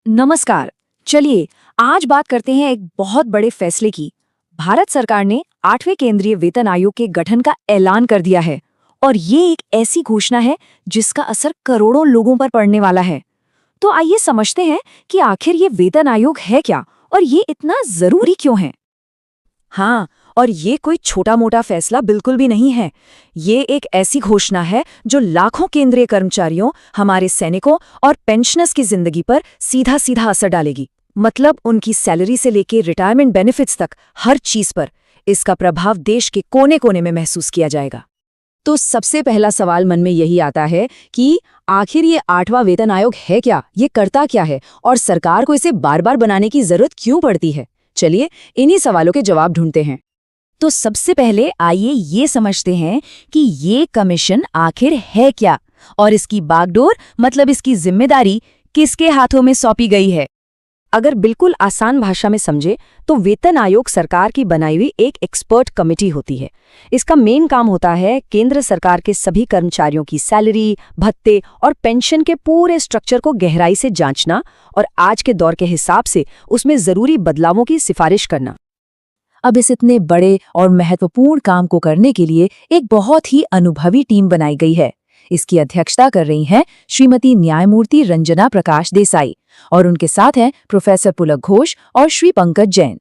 नमस्कार। चलिए आज बात करते हैं एक बहुत बड़े फैसले की। भारत सरकार ने 8वें केंद्रीय वेतन आयोग के गठन का ऐलान कर दिया है और ये एक ऐसी घोषणा है जिसका असर करोड़ों लोगों पर पड़ने वाला है। तो आइए समझते हैं कि आखिर ये वेतन आयोग है क्या और ये इतना जरूरी क्यों है। हाँ, और ये कोई छोटा मोटा फैसला बिल्कुल भी नहीं है। ये एक ऐसी घोषणा है जो लाखों केंद्रीय कर्मचारियों, हमारे सैनिकों और पेंशनर्स की जिंदगी पर सीधा सीधा असर डालेगी। मतलब उनकी सैलरी से लेकर रिटायरमेंट बेनिफिट्स तक हर चीज पर इसका प्रभाव देश के कोने कोने में महसूस किया जाएगा। तो सबसे पहला सवाल मन में यही आता है कि आखिर ये 8वां वेतन आयोग है क्या, ये करता क्या है और सरकार को इसे बार बार बनाने की जरूरत क्यों पड़ती है। चलिए इन्हीं सवालों के जवाब ढूंढते हैं। तो सबसे पहले आइए ये समझते हैं कि ये कमीशन आखिर है क्या और इसकी बागडोर मतलब इसकी जिम्मेदारी किसके हाथों में सौंपी गई है। अगर बिल्कुल आसान भाषा में समझे तो वेतन आयोग सरकार की बनाई हुई एक एक्सपर्ट कमेटी होती है। इसका मेन काम होता है केंद्र सरकार के सभी कर्मचारियों की सैलरी, भत्ते और पेंशन के पूरे स्ट्रक्चर को गहराई से जांचना और आज के दौर के हिसाब से उसमें जरूरी बदलावों की सिफारिश करना। अब इस इतने बड़े और महत्वपूर्ण काम को करने के लिए एक बहुत ही अनुभवी टीम बनाई गई है। इसकी अध्यक्षता कर रही हैं श्रीमती न्यायमूर्ति रंजना प्रकाश देसाई और उनके साथ हैं प्रोफेसर पुलक घोष और श्री पंकज जैन।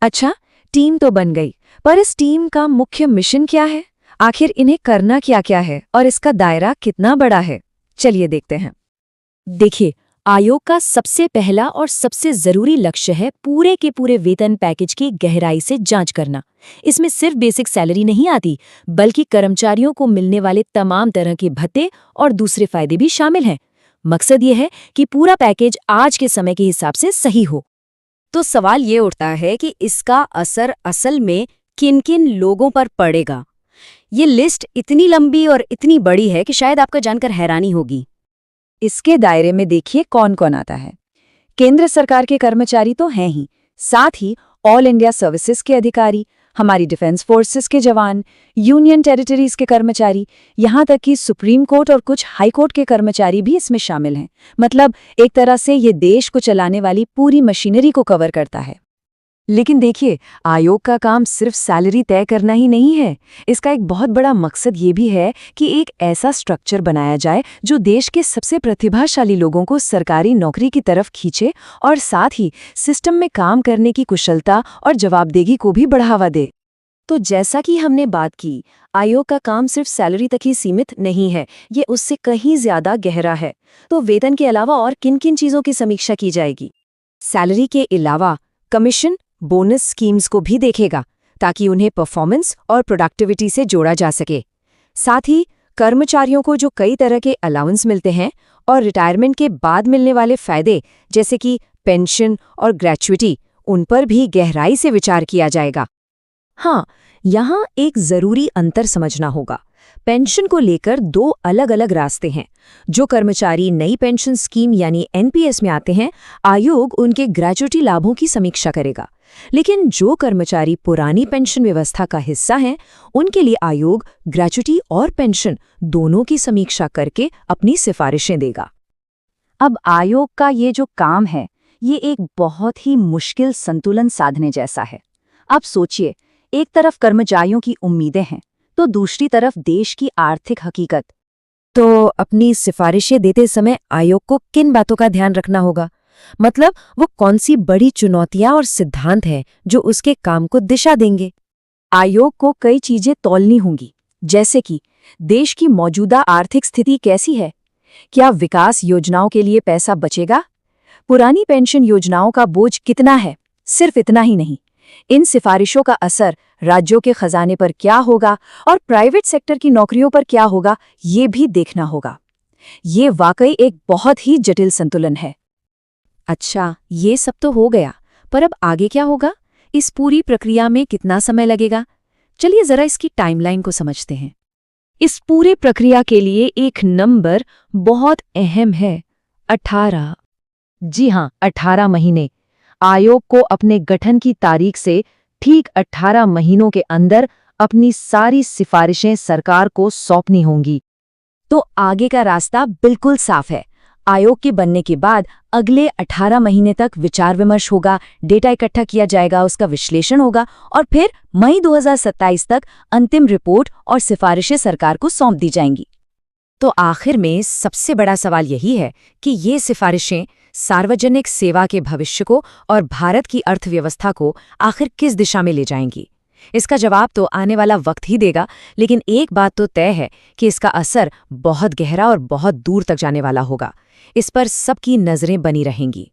अच्छा, टीम तो बन गई, पर इस टीम का मुख्य मिशन क्या है? आखिर इन्हें करना क्या क्या है और इसका दायरा कितना बड़ा है? चलिए देखते हैं। देखिए, आयोग का सबसे पहला और सबसे जरूरी लक्ष्य है पूरे के पूरे वेतन पैकेज की गहराई से जांच करना। इसमें सिर्फ बेसिक सैलरी नहीं आती, बल्कि कर्मचारियों को मिलने वाले तमाम तरह के भत्ते और दूसरे फायदे भी शामिल हैं। मकसद ये है कि पूरा पैकेज आज के समय के हिसाब से सही हो। तो सवाल ये उठता है कि इसका असर असल में किन किन लोगों पर पड़ेगा। ये लिस्ट इतनी लंबी और इतनी बड़ी है कि शायद आपको जानकर हैरानी होगी। इसके दायरे में देखिए कौन कौन आता है। केंद्र सरकार के कर्मचारी तो हैं ही, साथ ही ऑल इंडिया सर्विसेज के अधिकारी, हमारी डिफेंस फोर्सेस के जवान, यूनियन टेरिटरीज के कर्मचारी, यहाँ तक कि सुप्रीम कोर्ट और कुछ हाई कोर्ट के कर्मचारी भी इसमें शामिल हैं। मतलब एक तरह से ये देश को चलाने वाली पूरी मशीनरी को कवर करता है। लेकिन देखिए, आयोग का काम सिर्फ सैलरी तय करना ही नहीं है। इसका एक बहुत बड़ा मकसद ये भी है कि एक ऐसा स्ट्रक्चर बनाया जाए जो देश के सबसे प्रतिभाशाली लोगों को सरकारी नौकरी की तरफ खींचे और साथ ही सिस्टम में काम करने की कुशलता और जवाबदेही को भी बढ़ावा दे। तो जैसा कि हमने बात की, आयोग का काम सिर्फ सैलरी तक ही सीमित नहीं है, ये उससे कहीं ज्यादा गहरा है। तो वेतन के अलावा और किन किन चीजों की समीक्षा की जाएगी? सैलरी के अलावा कमीशन, बोनस स्कीम्स को भी देखेगा ताकि उन्हें परफॉर्मेंस और प्रोडक्टिविटी से जोड़ा जा सके। साथ ही कर्मचारियों को जो कई तरह के अलाउंस मिलते हैं और रिटायरमेंट के बाद मिलने वाले फायदे जैसे कि पेंशन और ग्रेच्युटी, उन पर भी गहराई से विचार किया जाएगा। हाँ, यहाँ एक जरूरी अंतर समझना होगा। पेंशन को लेकर दो अलग अलग रास्ते हैं। जो कर्मचारी नई पेंशन स्कीम यानी एनपीएस में आते हैं, आयोग उनके ग्रेच्युटी लाभों की समीक्षा करेगा। लेकिन जो कर्मचारी पुरानी पेंशन व्यवस्था का हिस्सा हैं, उनके लिए आयोग ग्रेच्युटी और पेंशन दोनों की समीक्षा करके अपनी सिफारिशें देगा। अब आयोग का ये जो काम है, ये एक बहुत ही मुश्किल संतुलन साधने जैसा है। अब सोचिए, एक तरफ कर्मचारियों की उम्मीदें हैं तो दूसरी तरफ देश की आर्थिक हकीकत। तो अपनी सिफारिशें देते समय आयोग को किन बातों का ध्यान रखना होगा? मतलब वो कौन सी बड़ी चुनौतियां और सिद्धांत हैं जो उसके काम को दिशा देंगे? आयोग को कई चीजें तौलनी होंगी, जैसे कि देश की मौजूदा आर्थिक स्थिति कैसी है, क्या विकास योजनाओं के लिए पैसा बचेगा, पुरानी पेंशन योजनाओं का बोझ कितना है। सिर्फ इतना ही नहीं, इन सिफारिशों का असर राज्यों के खजाने पर क्या होगा और प्राइवेट सेक्टर की नौकरियों पर क्या होगा, ये भी देखना होगा। ये वाकई एक बहुत ही जटिल संतुलन है। अच्छा, ये सब तो हो गया, पर अब आगे क्या होगा? इस पूरी प्रक्रिया में कितना समय लगेगा? चलिए जरा इसकी टाइमलाइन को समझते हैं। इस पूरी प्रक्रिया के लिए एक नंबर बहुत अहम है, 18। जी हाँ, 18 महीने। आयोग को अपने गठन की तारीख से ठीक 18 महीनों के अंदर अपनी सारी सिफारिशें सरकार को सौंपनी होंगी। तो आगे का रास्ता बिल्कुल साफ है। आयोग के बनने के बाद अगले 18 महीने तक विचार विमर्श होगा, डेटा इकट्ठा किया जाएगा, उसका विश्लेषण होगा और फिर मई 2027 तक अंतिम रिपोर्ट और सिफारिशें सरकार को सौंप दी जाएंगी। तो आखिर में सबसे बड़ा सवाल यही है कि ये सिफारिशें सार्वजनिक सेवा के भविष्य को और भारत की अर्थव्यवस्था को आखिर किस दिशा में ले जाएंगी। इसका जवाब तो आने वाला वक्त ही देगा, लेकिन एक बात तो तय है कि इसका असर बहुत गहरा और बहुत दूर तक जाने वाला होगा। इस पर सबकी नजरें बनी रहेंगी।